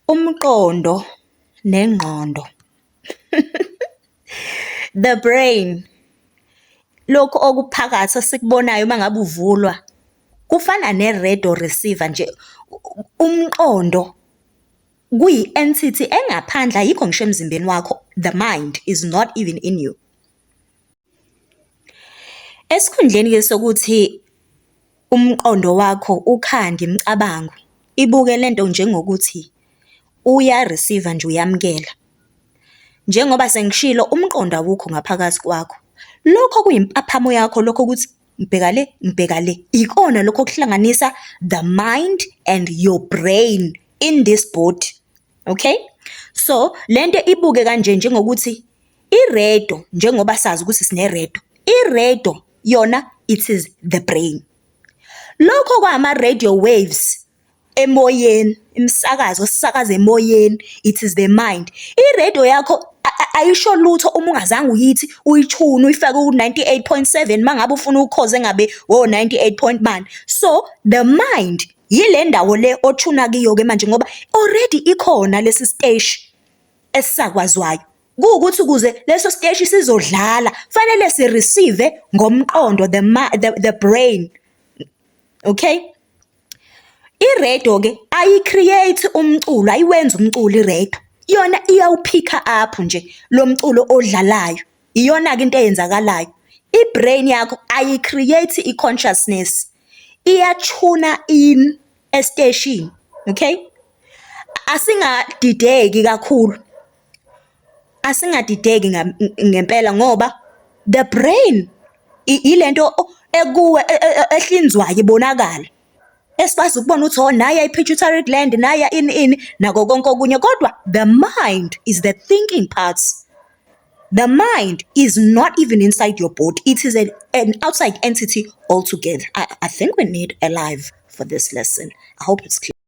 Umqondo nengqondo. The brain, lokhu okuphakathi esikubonayo uma ngabe uvulwa, kufana ne-radio receiver nje. Umqondo kuyi-entity engaphandle, ayikho ngisho emzimbeni wakho. The mind is not even in you. Esikhundleni-ke sokuthi umqondo wakho ukhande imicabango, ibuke lento njengokuthi uya-receive nje, uyamukela. Njengoba sengishilo, umqondo awukho ngaphakathi kwakho. Lokho kuyimpaphamo yakho, lokho ukuthi ngibheka le, ngibheka le, ikona lokho okuhlanganisa the mind and your brain in this body. Okay? So, lento ibuke kanje njengokuthi iredo, njengoba sazi ukuthi sineredo. Iredo yona, it is the brain. Lokho kwama-radio waves emoyeni, imisakazo sisakaza emoyeni, it is the mind. Iredio yakho ayisho lutho uma ungazange uyithi uyithune uyifake ku-98.7 mangabe ufuna ukukhoze ngabe 98 point bani. So the mind yile ndawo le othuna kiyo-ke manje, ngoba already ikhona lesi siteshi esisakwazwayo. Kuwukuthi ukuze leso siteshi sizodlala fanele si-receive ngomqondo, the brain. Okay? Iredo-ke ayi-create umculo, ayiwenza umculo iredo. Yona iyawuphika up nje lo mculo odlalayo. Iyona-ke into eyenzakalayo. I-brain yakho ayi-create i-consciousness. Iyatuna in esiteshini. Okay? Asingadideki kakhulu. Asingadideki ngempela ngoba the brain ilento ekuwe ehlinzwayo ibonakala. Esikwazi ukubona ukuthi naya i-pituitary gland, naya ini nako konke okunye, kodwa the mind is the thinking parts. The mind is not even inside your body. It is an outside entity altogether. I think we need a live for this lesson. I hope it's clear.